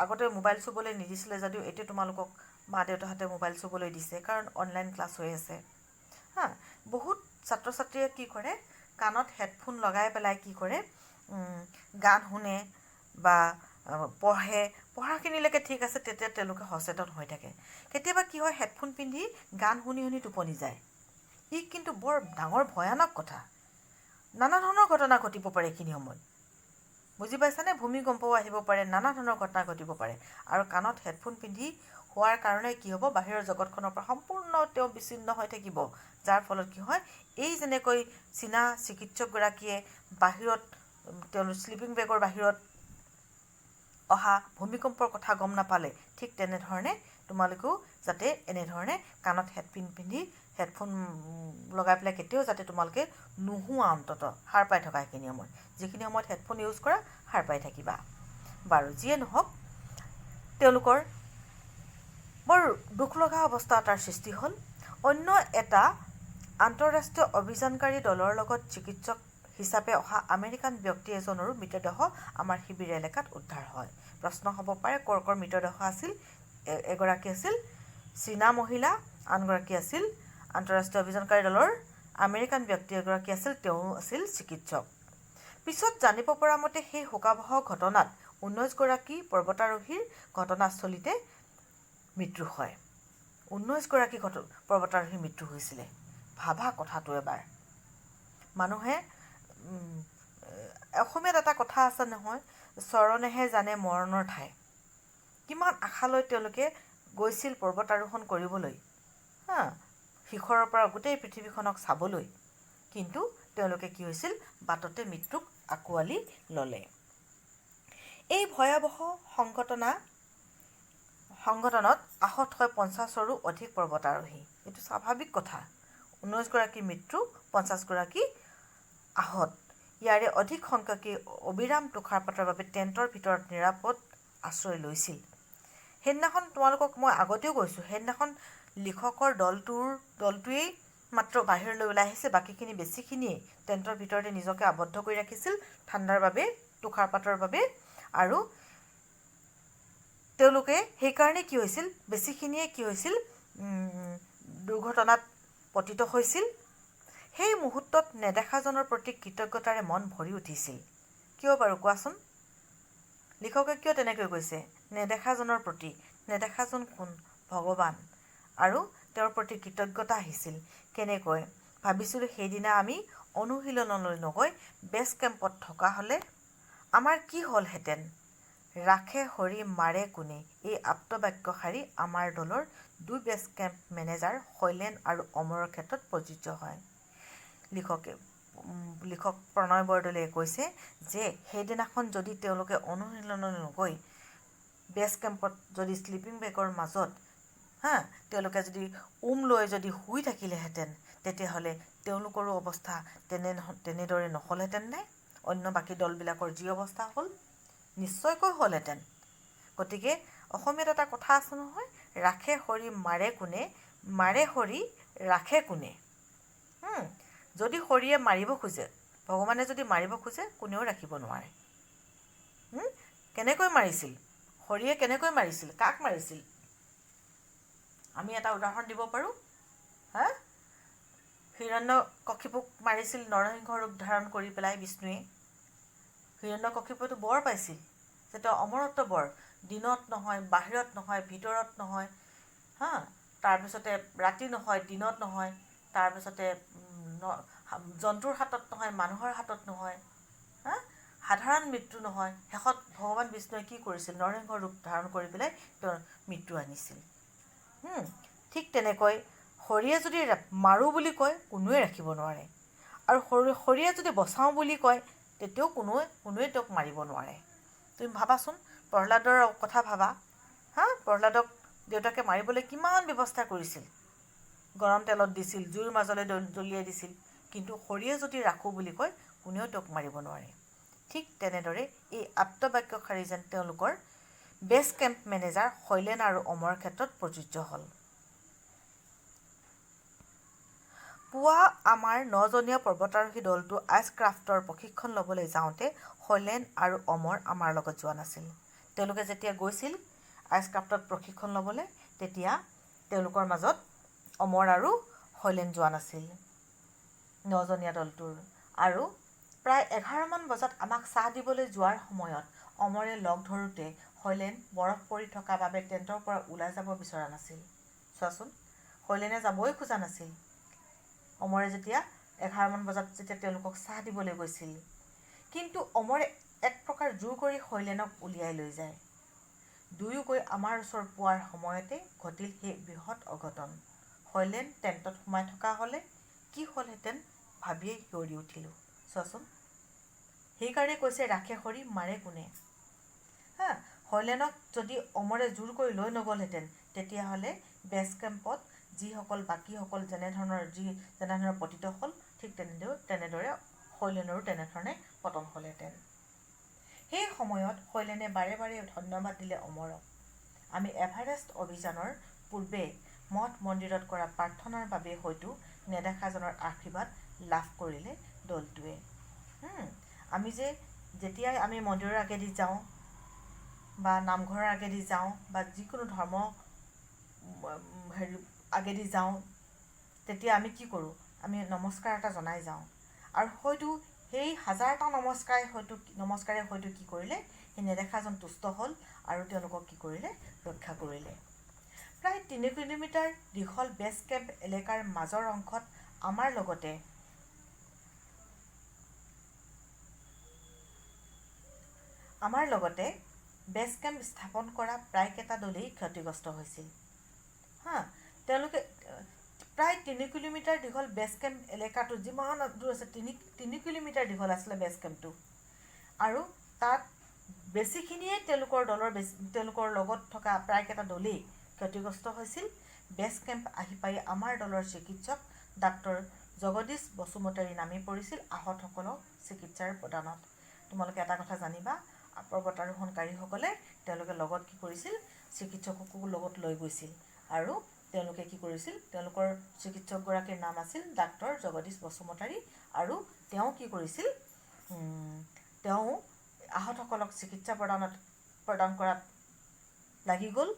আগতে মোবাইল চুবলৈ নিদিছিলে যদিও এতিয়া তোমালোকক মা দেউতাহঁতে মোবাইল চুবলৈ দিছে, কাৰণ অনলাইন ক্লাছ হৈ আছে। বহুত ছাত্ৰ ছাত্ৰীয়ে কি কৰে, কাণত হেডফোন লগাই পেলাই কি কৰে, গান শুনে বা পঢ়াখিনিলৈকে ঠিক আছে, তেতিয়া তেওঁলোকে সচেতন হৈ থাকে। কেতিয়াবা কি হয়, হেডফোন পিন্ধি গান শুনি শুনি টোপনি যায়। ই কিন্তু বৰ ডাঙৰ ভয়ানক কথা। নানা ধৰণৰ ঘটনা ঘটিব পাৰে এইখিনি সময়ত, বুজি পাইছানে? ভূমিকম্পও আহিব পাৰে, নানা ধৰণৰ ঘটনা ঘটিব পাৰে। আৰু কাণত হেডফোন পিন্ধি হোৱাৰ কাৰণে কি হ'ব, বাহিৰৰ জগতখনৰ পৰা সম্পূৰ্ণ তেওঁ বিচ্ছিন্ন হৈ থাকিব। যাৰ ফলত কি হয়, এই যেনেকৈ চীনা চিকিৎসকগৰাকীয়ে বাহিৰত তেওঁলোক স্লিপিং বেগৰ বাহিৰত অহা ভূমিকম্পৰ কথা গম নাপালে ঠিক তেনেধৰণে তোমালোকেও যাতে এনেধৰণে কাণত হেডফোন লগাই পেলাই কেতিয়াও যাতে তোমালোকে নোহোৱা অন্ততঃ সাৰ পাই থকা সেইখিনি সময়ত যিখিনি সময়ত হেডফোন ইউজ কৰা সাৰ পাই থাকিবা। বাৰু যিয়ে নহওক তেওঁলোকৰ বৰ দুখ লগা অৱস্থা এটাৰ সৃষ্টি হ'ল। অন্য এটা আন্তঃৰাষ্ট্ৰীয় অভিযানকাৰী দলৰ লগত চিকিৎসক হিচাপে অহা আমেৰিকান ব্যক্তি এজনৰো মৃতদেহ আমাৰ শিবিৰ এলেকাত উদ্ধাৰ হয়। প্ৰশ্ন হ'ব পাৰে কৰ কৰ মৃতদেহ আছিল। এগৰাকী আছিল চীনা মহিলা, আনগৰাকী আছিল আন্তঃৰাষ্ট্ৰীয় অভিযানকাৰী দলৰ আমেৰিকান ব্যক্তি এগৰাকী আছিল, তেওঁ আছিল চিকিৎসক। পিছত জানিব পৰা মতে সেই শোকাবহ ঘটনাত 19গৰাকী পৰ্বতাৰোহীৰ ঘটনাস্থলীতে মৃত্যু হয়। 19গৰাকী পৰ্বতাৰোহীৰ মৃত্যু হৈছিলে। ভাবা কথাটো এবাৰ। মানুহে অসমীয়াত এটা কথা আছে নহয়, চৰণেহে জানে মৰণৰ ঠাই। কিমান আশালৈ তেওঁলোকে গৈছিল পৰ্বতাৰোহণ কৰিবলৈ, শিখৰৰ পৰা গোটেই পৃথিৱীখনক চাবলৈ, কিন্তু তেওঁলোকে কি হৈছিল বাটতে মৃত্যুক আঁকোৱালি ল'লে। এই ভয়াৱহ সংঘটনত আহত হয় 50ৰো অধিক পৰ্বতাৰোহী। এইটো স্বাভাৱিক কথা। 19গৰাকী মৃত্যু, 50গৰাকী আহত। ইয়াৰে অধিক সংখ্যকেই অবিৰাম তুষাৰপাতৰ বাবে টেণ্টৰ ভিতৰত নিৰাপদ আশ্ৰয় লৈছিল। সেইদিনাখন তোমালোকক মই আগতেও কৈছোঁ, সেইদিনাখন লিখকৰ দলটোৱেই মাত্ৰ বাহিৰলৈ ওলাই আহিছে, বাকীখিনি বেছিখিনিয়ে টেণ্টৰ ভিতৰতে নিজকে আবদ্ধ কৰি ৰাখিছিল ঠাণ্ডাৰ বাবে, তুষাৰপাতৰ বাবে। আৰু তেওঁলোকে সেইকাৰণে কি হৈছিল, বেছিখিনিয়ে কি হৈছিল দুৰ্ঘটনাত পতিত হৈছিল। সেই মুহূৰ্তত নেদেখাজনৰ প্ৰতি কৃতজ্ঞতাৰে মন ভৰি উঠিছিল। কিয় বাৰু কোৱাচোন? লিখকে কিয় তেনেকৈ কৈছে? নেদেখাজনৰ প্ৰতি। নেদেখাজন কোন? ভগৱান। আৰু তেওঁৰ প্ৰতি কৃতজ্ঞতা আহিছিল। কেনেকৈ? ভাবিছিলোঁ সেইদিনা আমি অনুশীলনলৈ নগৈ বেছ কেম্পত থকা হ'লে আমাৰ কি হ'লহেঁতেন। ৰাখে হৰি মাৰে কোনে, এই আপ্তবাক্যশাৰী আমাৰ দলৰ 2 বেছ কেম্প মেনেজাৰ শৈলেন আৰু অমৰৰ ক্ষেত্ৰত প্ৰযোজ্য হয়। লিখক প্ৰণয় বৰদলৈয়ে কৈছে যে সেইদিনাখন যদি তেওঁলোকে অনুশীলনলৈ নগৈ বেছ কেম্পত যদি স্লিপিং বেগৰ মাজত তেওঁলোকে যদি লৈ যদি শুই থাকিলেহেঁতেন, তেতিয়াহ'লে তেওঁলোকৰো অৱস্থা তেনেদৰে নহ'লহেঁতেন নে? অন্য বাকী দলবিলাকৰ যি অৱস্থা হ'ল নিশ্চয়কৈ হ'লহেঁতেন। গতিকে অসমীয়াত এটা কথা আছে নহয়, ৰাখে হৰি মাৰে কোনে, মাৰে হৰি ৰাখে কোনে। যদি হৰিয়ে মাৰিব খোজে, ভগৱানে যদি মাৰিব খোজে, কোনেও ৰাখিব নোৱাৰে। কেনেকৈ মাৰিছিল? হৰিয়ে কেনেকৈ মাৰিছিল? কাক মাৰিছিল? আমি এটা উদাহৰণ দিব পাৰোঁ। হিৰণ্যকশিপুক মাৰিছিল নৰসিংহ ৰূপ ধাৰণ কৰি পেলাই বিষ্ণুৱে। হিৰণ্যকশিপুৱেতো বৰ পাইছিল যে তেওঁ অমৰত্ব বৰ, দিনত নহয়, বাহিৰত নহয়, ভিতৰত নহয়, তাৰপিছতে ৰাতি নহয়, দিনত নহয়, তাৰপিছতে জন্তুৰ হাতত নহয়, মানুহৰ হাতত নহয়, সাধাৰণ মৃত্যু নহয়। শেষত ভগৱান বিষ্ণুৱে কি কৰিছিল? নৰসিংহ ৰূপ ধাৰণ কৰি পেলাই তেওঁৰ মৃত্যু আনিছিল। ঠিক তেনেকৈ হৰিয়ে যদি মাৰোঁ বুলি কয়, কোনোৱে ৰাখিব নোৱাৰে। আৰু হৰিয়ে যদি বচাওঁ বুলি কয়, তেতিয়াও কোনোৱে তেওঁক মাৰিব নোৱাৰে। তুমি ভাবাচোন, প্ৰহ্লাদৰ কথা ভাবা। প্ৰহ্লাদক দেউতাকে মাৰিবলৈ কিমান ব্যৱস্থা কৰিছিল। গৰম তেলত দিছিল, জুইৰ মাজলৈ দলিয়াই দিছিল, কিন্তু হৰিয়ে যদি ৰাখোঁ বুলি কয়, কোনেও তেওঁক মাৰিব নোৱাৰে। ঠিক তেনেদৰে এই আপ্তবাক্যশাৰী যেন তেওঁলোকৰ বেছ কেম্প মেনেজাৰ শৈলেন আৰু অমৰৰ ক্ষেত্ৰত প্ৰযোজ্য হ'ল। পুৱা আমাৰ 9জনীয়া পৰ্বতাৰোহী দলটো আইচক্ৰাফ্টৰ প্ৰশিক্ষণ ল'বলৈ যাওঁতে শৈলেন আৰু অমৰ আমাৰ লগত যোৱা নাছিল। তেওঁলোকে যেতিয়া গৈছিল আইচক্ৰাফ্টত প্ৰশিক্ষণ ল'বলৈ, তেতিয়া তেওঁলোকৰ মাজত অমৰ আৰু শৈলেন যোৱা নাছিল 9জনীয়া দলটোৰ। আৰু প্ৰায় 11মান বজাত আমাক চাহ দিবলৈ যোৱাৰ সময়ত অমৰে লগ ধৰোঁতে শৈলেন বৰফ পৰি থকা বাবে টেণ্টৰ পৰা ওলাই যাব বিচৰা নাছিল। চোৱাচোন, শৈলেনে যাবই খোজা নাছিল। অমৰে যেতিয়া 11মান বজাত যেতিয়া তেওঁলোকক চাহ দিবলৈ গৈছিল, কিন্তু অমৰে এক প্ৰকাৰ জোৰ কৰি শৈলেনক উলিয়াই লৈ যায়। দুয়ো গৈ আমাৰ ওচৰ পোৱাৰ সময়তে ঘটিল সেই বৃহৎ অঘটন। শৈলেন টেণ্টত সোমাই থকা হ'লে কি হ'লহেঁতেন ভাবিয়েই শিয়ৰি উঠিলোঁ। চোৱাচোন, সেইকাৰণে কৈছে ৰাখে হৰি মাৰে কোনে। হয়লেনক যদি অমৰে জোৰ কৰি লৈ নগ'লহেঁতেন তেতিয়াহ'লে বেছ কেম্পত যিসকল বাকীসকল যেনেধৰণৰ পতিত হ'ল ঠিক তেনেদৰে হয়লেনৰো তেনেধৰণে পতন হ'লহেঁতেন। সেই সময়ত হয়লেনে বাৰে বাৰে ধন্যবাদ দিলে অমৰক। আমি এভাৰেষ্ট অভিযানৰ পূৰ্বে মঠ মন্দিৰত কৰা প্ৰাৰ্থনাৰ বাবে হয়তো নেদেখাজনৰ আশীৰ্বাদ লাভ কৰিলে দলটোৱে। আমি যেতিয়াই আমি মন্দিৰৰ আগেদি যাওঁ বা নামঘৰৰ আগেদি যাওঁ বা যিকোনো ধৰ্ম আগেদি যাওঁ তেতিয়া আমি কি কৰোঁ? আমি নমস্কাৰ এটা জনাই যাওঁ। আৰু হয়তো সেই হাজাৰটা নমস্কাৰে হয়তো কি কৰিলে? সেই নেদেখাজন তুষ্ট হ'ল আৰু তেওঁলোকক কি কৰিলে? ৰক্ষা কৰিলে। প্ৰায় 3 কিলোমিটাৰ দীঘল বেছ কেম্প এলেকাৰ মাজৰ অংশত আমাৰ লগতে বেছ কেম্প স্থাপন কৰা প্ৰায়কেইটা দলেই ক্ষতিগ্ৰস্ত হৈছিল। তেওঁলোকে প্ৰায় 3 কিলোমিটাৰ দীঘল বেছ কেম্প এলেকাটো যিমান দূৰ আছে 3 কিলোমিটাৰ দীঘল আছিলে বেছ কেম্পটো। আৰু তাত বেছিখিনিয়ে তেওঁলোকৰ লগত থকা প্ৰায়কেইটা দলেই ক্ষতিগ্ৰস্ত হৈছিল। বেছ কেম্প আহি পাই আমাৰ দলৰ চিকিৎসক ডাক্তৰ জগদীশ বসুমতাৰী নামি পৰিছিল আহতসকলক চিকিৎসাৰ প্ৰদানত। তোমালোকে এটা কথা জানিবা, পৰ্বতাৰোহণকাৰীসকলে তেওঁলোকে লগত কি কৰিছিল? চিকিৎসককো লগত লৈ গৈছিল। আৰু তেওঁলোকে কি কৰিছিল? তেওঁলোকৰ চিকিৎসকগৰাকীৰ নাম আছিল ডাক্তৰ জগদীশ বসুমতাৰী। আৰু তেওঁ কি কৰিছিল? তেওঁ আহতসকলক চিকিৎসা প্ৰদান কৰাত লাগি গ'ল।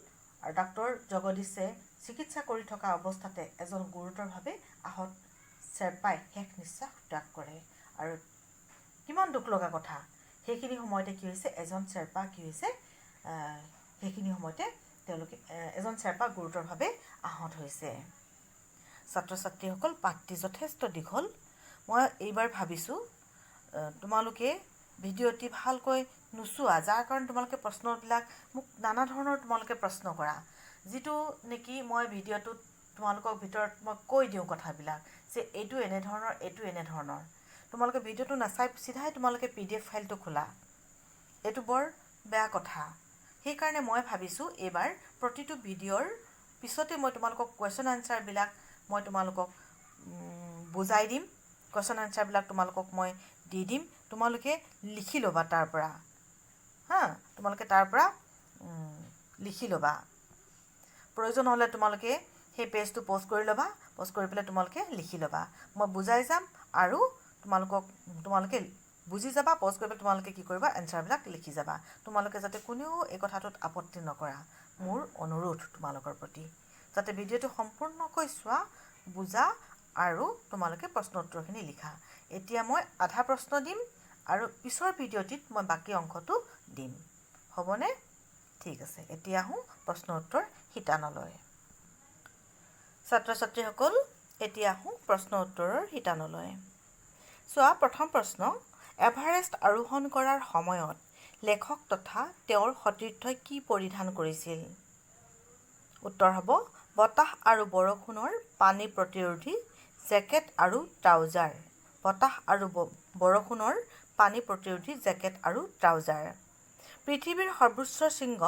আৰু ডাক্তৰ জগদীশে চিকিৎসা কৰি থকা অৱস্থাতে এজন গুৰুতৰভাৱে আহত শ্বেৰ্পাই শেষ নিশ্বাস ত্যাগ কৰে। আৰু কিমান দুখ লগা কথা, সেইখিনি সময়তে কি হৈছে? এজন শ্বেৰ্পা কি হৈছে? সেইখিনি সময়তে এজন শ্বেৰ্পা গুৰুতৰভাৱে আহত হৈছে। ছাত্ৰ ছাত্ৰীসকল, পাঠটি যথেষ্ট দীঘল। মই এইবাৰ ভাবিছোঁ তোমালোকে ভিডিঅ'টি ভালকৈ নোচোৱা, যাৰ কাৰণে তোমালোকে প্ৰশ্নবিলাক মোক নানা ধৰণৰ তোমালোকে প্ৰশ্ন কৰা, যিটো নেকি মই ভিডিঅ'টোত তোমালোকৰ ভিতৰত মই কৈ দিওঁ কথাবিলাক যে এইটো এনেধৰণৰ। তোমালোকে ভিডিঅ'টো নাচাই চিধাই তোমালোকে PDF ফাইলটো খোলা, এইটো বৰ বেয়া কথা। সেইকাৰণে মই ভাবিছোঁ এইবাৰ প্ৰতিটো ভিডিঅ'ৰ পিছতে মই তোমালোকক কুৱেশ্যন আনচাৰবিলাক মই তোমালোকক বুজাই দিম। কুৱেশ্যন আনচাৰবিলাক তোমালোকক মই দি দিম। তোমালোকে লিখি ল'বা তাৰ পৰা। তোমালোকে তাৰ পৰা লিখি ল'বা। প্ৰয়োজন হ'লে তোমালোকে সেই পেজটো প'ষ্ট কৰি ল'বা। প'ষ্ট কৰি পেলাই তোমালোকে লিখি ল'বা। মই বুজাই যাম আৰু তোমালোকে বুজি যাবা। প'ষ্ট কৰি পেলাই তোমালোকে কি কৰিবা? এনচাৰবিলাক লিখি যাবা। তোমালোকে যাতে কোনেও এই কথাটোত আপত্তি নকৰা, মোৰ অনুৰোধ তোমালোকৰ প্ৰতি। যাতে ভিডিঅ'টো সম্পূৰ্ণকৈ চোৱা, বুজা আৰু তোমালোকে প্ৰশ্ন উত্তৰখিনি লিখা। এতিয়া মই আধা প্ৰশ্ন দিম আৰু পিছৰ ভিডিঅ'টিত মই বাকী অংশটো দিম। হ'বনে? ঠিক আছে। এতিয়া আহোঁ প্ৰশ্ন উত্তৰ শিতানলৈ। ছাত্ৰ ছাত্ৰীসকল, এতিয়া আহোঁ প্ৰশ্ন উত্তৰৰ শিতানলৈ। চোৱা, প্ৰথম প্ৰশ্ন, এভাৰেষ্ট আৰোহণ কৰাৰ সময়ত লেখক তথা তেওঁৰ সতীৰ্থই কি পৰিধান কৰিছিল? উত্তৰ হ'ব বতাহ আৰু বৰষুণৰ পানী প্ৰতিৰোধী জেকেট আৰু ট্ৰাউজাৰ। বতাহ আৰু বৰষুণৰ পানী প্ৰতিৰোধী জেকেট আৰু ট্ৰাউজাৰ। পৃথিৱীৰ সৰ্বোচ্চ শৃংগ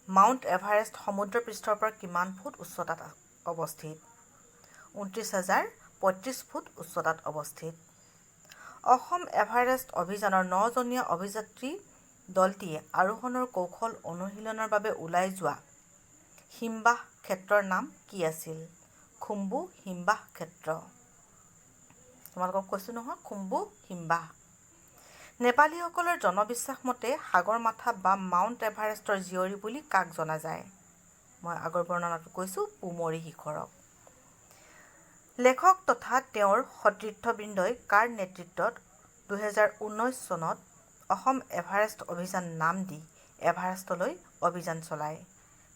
মাউণ্ট এভাৰেষ্ট সমুদ্ৰপৃষ্ঠৰ পৰা কিমান ফুট উচ্চতাত অৱস্থিত? 29,035 ফুট উচ্চতাত অৱস্থিত। অসম এভাৰেষ্ট অভিযানৰ 9জনীয়া অভিযাত্ৰী দলটিয়ে আৰোহণৰ কৌশল অনুশীলনৰ বাবে ওলাই যোৱা হিমবাহ ক্ষেত্ৰৰ নাম কি আছিল? খুম্বু হিমবাহ ক্ষেত্ৰ। তোমালোকক কৈছোঁ নহয়, খুম্বু হিমবাহ। নেপালীসকলৰ জনবিশ্বাস মতে সাগৰমাথা বা মাউণ্ট এভাৰেষ্টৰ জীয়ৰী বুলি কাক জনা যায়? মই আগৰ বৰ্ণনাটো কৈছোঁ, পুমৰী শিখৰক। লেখক তথা তেওঁৰ সতীৰ্থবৃন্দই কাৰ নেতৃত্বত 2019 চনত অসম এভাৰেষ্ট অভিযান নাম দি এভাৰেষ্টলৈ অভিযান চলায়?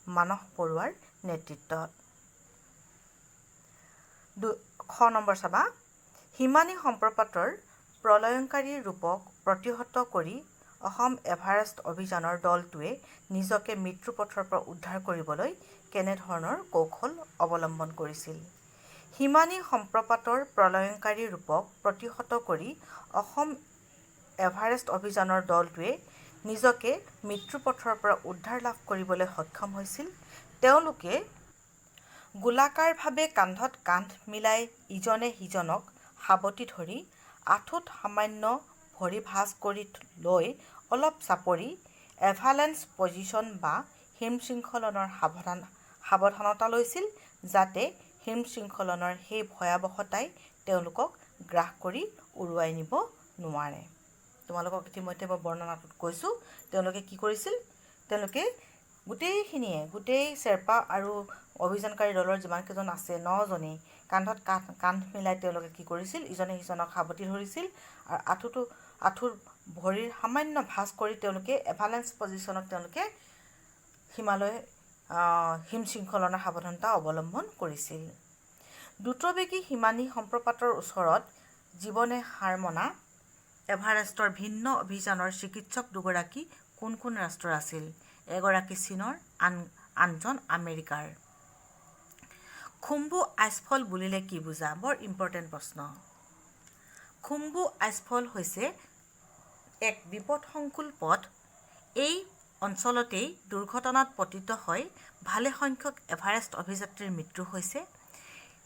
মানস বৰুৱাৰ নেতৃত্বত। খ নম্বৰ চাবা, হিমানী সম্প্ৰপাতৰ প্ৰলয়ংকাৰী ৰূপক প্ৰতিহত কৰি অসম এভাৰেষ্ট অভিযানৰ দলটোৱে নিজকে মৃত্যুপথৰ পৰা উদ্ধাৰ কৰিবলৈ কেনেধৰণৰ কৌশল অৱলম্বন কৰিছিল? হিমানী সম্প্ৰপাতৰ প্ৰলয়ংকাৰী ৰূপক প্ৰতিহত কৰি অসম এভাৰেষ্ট অভিযানৰ দলটোৱে নিজকে মৃত্যুপথৰ পৰা উদ্ধাৰ লাভ কৰিবলৈ সক্ষম হৈছিল। তেওঁলোকে গোলাকাৰভাৱে কান্ধত কান্ধ মিলাই ইজনে সিজনক সাৱটি ধৰি আঁঠুত সামান্য ভৰি ভাঁজ কৰি লৈ অলপ চাপৰি এভালেঞ্চ পজিশ্যন বা হিমশৃংখলনৰ সাৱধানতা লৈছিল, যাতে হিমশৃংখলনৰ সেই ভয়াৱহতাই তেওঁলোকক গ্ৰাস কৰি উৰুৱাই নিব নোৱাৰে। তোমালোকক ইতিমধ্যে মই বৰ্ণনাটোত কৈছোঁ তেওঁলোকে কি কৰিছিল। তেওঁলোকে গোটেই শ্বেৰ্পা আৰু অভিযানকাৰী দলৰ যিমানকেইজন আছে 9জনেই কান্ধত কান্ধ মিলাই তেওঁলোকে কি কৰিছিল, ইজনে সিজনক সাৱটি ধৰিছিল আৰু আঁঠুৰ ভৰিৰ সামান্য ভাঁজ কৰি তেওঁলোকে এভালেঞ্চ পজিশ্যনত তেওঁলোকে হিমশৃংখলনৰ সাৱধানতা অৱলম্বন কৰিছিল। দ্ৰুতবেগী হিমানী সম্প্ৰপাতৰ ওচৰত জীৱনে হাৰ মনা এভাৰেষ্টৰ ভিন্ন অভিযানৰ চিকিৎসক দুগৰাকী কোন কোন ৰাষ্ট্ৰৰ আছিল? এগৰাকী চীনৰ, আনজন আমেৰিকাৰ। খুম্বু আইচফল বুলিলে কি বুজা? বৰ ইম্পৰ্টেণ্ট প্ৰশ্ন। খুম্বু আইচফল হৈছে এক বিপদসংকুল পথ। এই অঞ্চলতেই দুৰ্ঘটনাত পতিত হৈ ভালেসংখ্যক এভাৰেষ্ট অভিযাত্ৰীৰ মৃত্যু হৈছে।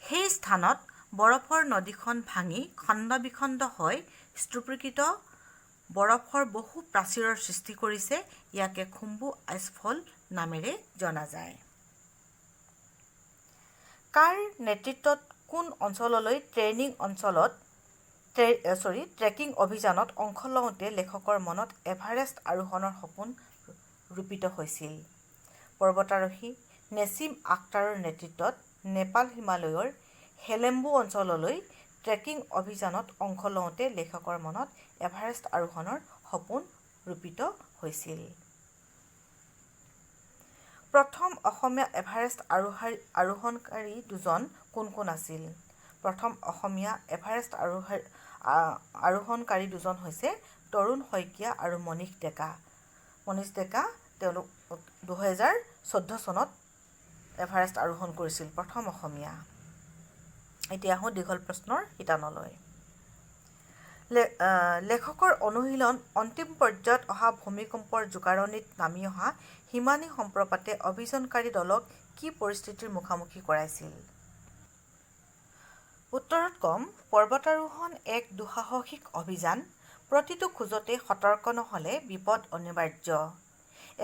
সেই স্থানত বৰফৰ নদীখন ভাঙি খণ্ড বিখণ্ড হৈ স্তূপীকৃত বৰফৰ বহু প্ৰাচীৰৰ সৃষ্টি কৰিছে। ইয়াকে খুম্বু আইচফল নামেৰে জনা যায়। কাৰ নেতৃত্বত কোন অঞ্চললৈ ট্ৰেকিং অভিযানত অংশ লওঁতে লেখকৰ মনত এভাৰেষ্ট আৰোহণৰ সপোন ৰূপিত হৈছিল? পৰ্বতাৰোহী নেছিম আখতাৰৰ নেতৃত্বত নেপাল হিমালয়ৰ হেলেম্বু অঞ্চললৈ ট্ৰেকিং অভিযানত অংশ লওঁতে লেখকৰ মনত এভাৰেষ্ট আৰোহণৰ সপোন ৰূপিত হৈছিল। প্ৰথম অসমীয়া এভাৰেষ্ট আৰোহণকাৰী দুজন কোন কোন আছিল? প্ৰথম অসমীয়া এভাৰেষ্ট আৰোহণকাৰী দুজন হৈছে তৰুণ শইকীয়া আৰু মনীষ ডেকা। তেওঁলোক 2014 চনত এভাৰেষ্ট আৰোহণ কৰিছিল, প্ৰথম অসমীয়া। এতিয়া আহোঁ দীঘল প্ৰশ্নৰ শিতানলৈ। লেখকৰ অনুশীলন অন্তিম পৰ্যায়ত অহা ভূমিকম্পৰ জোকাৰণিত নামি অহা হিমানী সম্প্ৰপাতে অভিযানকাৰী দলক কি পৰিস্থিতিৰ মুখামুখি কৰাইছিল? উত্তৰত ক'ম, পৰ্বতাৰোহণ এক দুঃসাহসিক অভিযান। প্ৰতিটো খোজতে সতৰ্ক নহ'লে বিপদ অনিবাৰ্য।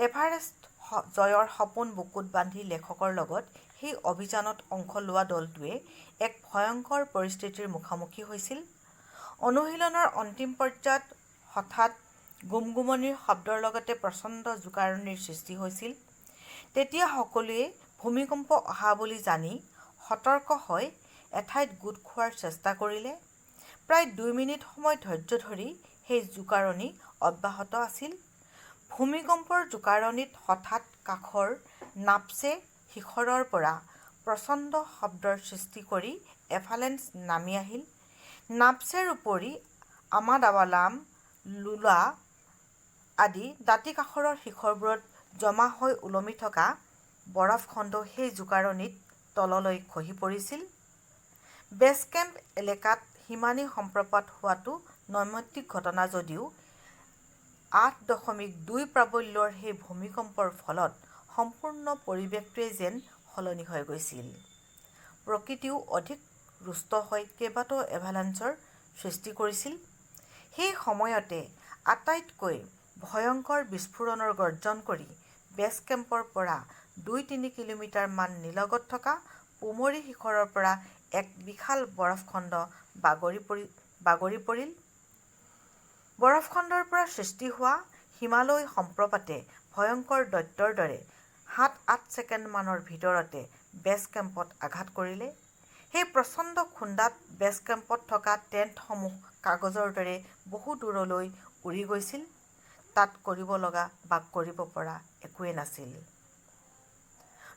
এভাৰেষ্ট জয়ৰ সপোন বুকুত বান্ধি লেখকৰ লগত সেই অভিযানত অংশ লোৱা দলটোৱে এক ভয়ংকৰ পৰিস্থিতিৰ মুখামুখি হৈছিল। অনুশীলনৰ অন্তিম পৰ্যায়ত হঠাৎ গুমগুমনিৰ শব্দৰ লগতে প্ৰচণ্ড জোকাৰণিৰ সৃষ্টি হৈছিল। তেতিয়া সকলোৱে ভূমিকম্প অহা বুলি জানি সতৰ্ক হৈ এঠাইত গোট খোৱাৰ চেষ্টা কৰিলে। প্ৰায় 2 মিনিট সময় ধৈৰ্য ধৰি সেই জোকাৰণি অব্যাহত আছিল। ভূমিকম্পৰ জোকাৰণিত হঠাৎ কাষৰ নাপছে শিখৰৰ পৰা প্ৰচণ্ড শব্দৰ সৃষ্টি কৰি এভালেঞ্চ নামি আহিল। নাপছেৰ উপৰি আমাদাৱালাম, লুলা আদি দাঁতিকাষৰীয় শিখৰবোৰত জমা হৈ ওলমি থকা বৰফখণ্ডও সেই জোকাৰণিত তললৈ খহি পৰিছিল। বেছ কেম্প এলেকাত হিমানী সম্প্ৰপাত হোৱাটো নৈমিত্তিক ঘটনা যদিও 8.2 প্ৰাবল্যৰ সেই ভূমিকম্পৰ ফলত সম্পূৰ্ণ পৰিৱেশটোৱেই যেন সলনি হৈ গৈছিল। প্ৰকৃতিও অধিক ৰুষ্ট হৈ কেইবাটাও এভালাঞ্চৰ সৃষ্টি কৰিছিল। সেই সময়তে আটাইতকৈ ভয়ংকৰ বিস্ফোৰণৰ গৰ্জন কৰি বেছ কেম্পৰ পৰা 2-3 কিলোমিটাৰ মান নিলগত থকা পুমৰী শিখৰৰ পৰা এক বিশাল বৰফখণ্ড বাগৰি পৰিল। বৰফখণ্ডৰ পৰা সৃষ্টি হোৱা হিমালয় সম্প্ৰপাতে ভয়ংকৰ দৈত্যৰ দৰে 7-8 ছেকেণ্ডমানৰ ভিতৰতে বেছ কেম্পত আঘাত কৰিলে। সেই প্ৰচণ্ড খুন্দাত বেছ কেম্পত থকা টেণ্টসমূহ কাগজৰ দৰে বহু দূৰলৈ উৰি গৈছিল। তাত কৰিব লগা বা কৰিব পৰা একোৱেই নাছিল।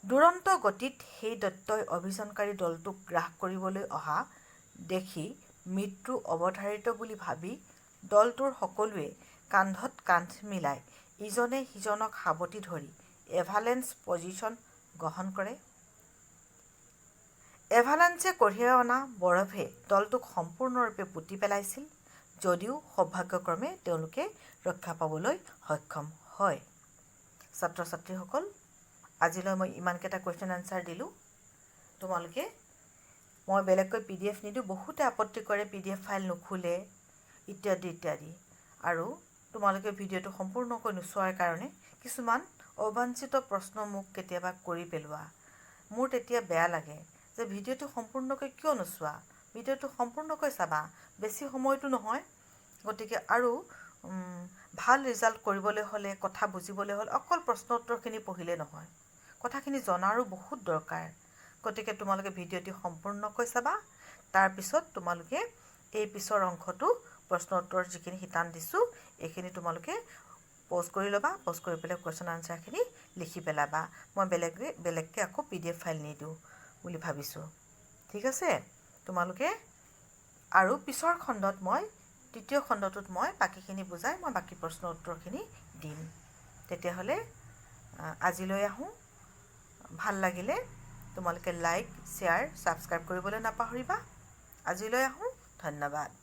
দুৰন্ত গতিত সেই দৈত্যই অভিযানকাৰী দলটোক গ্ৰাস কৰিবলৈ অহা দেখি মৃত্যু অৱধাৰিত বুলি ভাবি দলটোৰ সকলোৱে কান্ধত কান্ধ মিলাই ইজনে সিজনক সাৱটি ধৰি এভালেঞ্চ পজিশ্যন গ্ৰহণ কৰে। এভালাঞ্চে কঢ়িয়াই অনা বৰফে দলটোক সম্পূৰ্ণৰূপে পুতি পেলাইছিল। যদিও সৌভাগ্যক্ৰমে তেওঁলোকে ৰক্ষা পাবলৈ সক্ষম হয়। ছাত্ৰ ছাত্ৰীসকল, আজিলৈ মই ইমানকেইটা কুৱেশ্যন আনচাৰ দিলোঁ। তোমালোকে মই বেলেগকৈ PDF নিদিওঁ, বহুতে আপত্তি কৰে PDF ফাইল নুখোলে ইত্যাদি ইত্যাদি। আৰু তোমালোকে ভিডিঅ'টো সম্পূৰ্ণকৈ নোচোৱাৰ কাৰণে কিছুমান অবাঞ্ছিত প্ৰশ্ন মোক কেতিয়াবা কৰি পেলোৱা। মোৰ তেতিয়া বেয়া লাগে যে ভিডিঅ'টো সম্পূৰ্ণকৈ কিয় নোচোৱা, ভিডিঅ'টো সম্পূৰ্ণকৈ চাবা, বেছি সময়টো নহয়। গতিকে আৰু ভাল ৰিজাল্ট কৰিবলৈ হ'লে, কথা বুজিবলৈ হ'লে অকল প্ৰশ্ন উত্তৰখিনি পঢ়িলে নহয়, কথাখিনি জনাৰো বহুত দৰকাৰ। গতিকে তোমালোকে ভিডিঅ'টি সম্পূৰ্ণকৈ চাবা, তাৰপিছত তোমালোকে এই পিছৰ অংশটো প্ৰশ্ন উত্তৰ যিখিনি শিতান দিছোঁ এইখিনি তোমালোকে প'জ কৰি ল'বা, প'জ কৰি পেলাই কুৱেশ্যন আনচাৰখিনি লিখি পেলাবা। মই বেলেগকৈ আকৌ PDF ফাইল নিদিওঁ বুলি ভাবিছোঁ। ঠিক আছে? তোমালোকে আৰু পিছৰ খণ্ডত তৃতীয় খণ্ডটোত মই বাকীখিনি বুজাই মই বাকী প্ৰশ্ন উত্তৰখিনি দিম। তেতিয়াহ'লে আজিলৈ আহোঁ। ভাল লাগিলে তোমালোকে লাইক, শ্বেয়াৰ, ছাবস্ক্ৰাইব কৰিবলৈ নাপাহৰিবা। আজিলৈ আহোঁ। ধন্যবাদ।